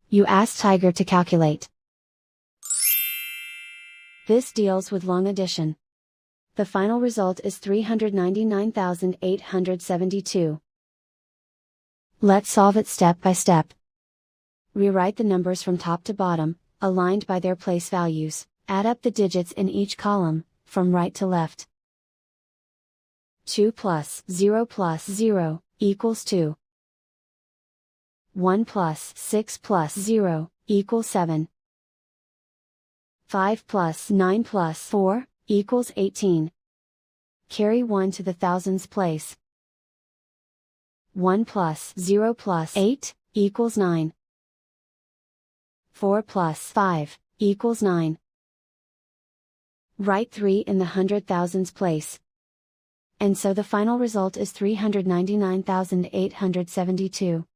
You ask Tiger to calculate. This deals with long addition. The final result is 399,872. Let's solve it step by step. Rewrite the numbers from top to bottom, aligned by their place values. Add up the digits in each column, from right to left. 2 plus 0 equals 2. 1 plus 6 plus 0 equals 7. 5 plus 9 plus 4 equals 18. Carry 1 to the thousands place. 1 plus 0 plus 8 equals 9. 4 plus 5 equals 9. Write 3 in the hundred thousands place. And so the final result is 399,872.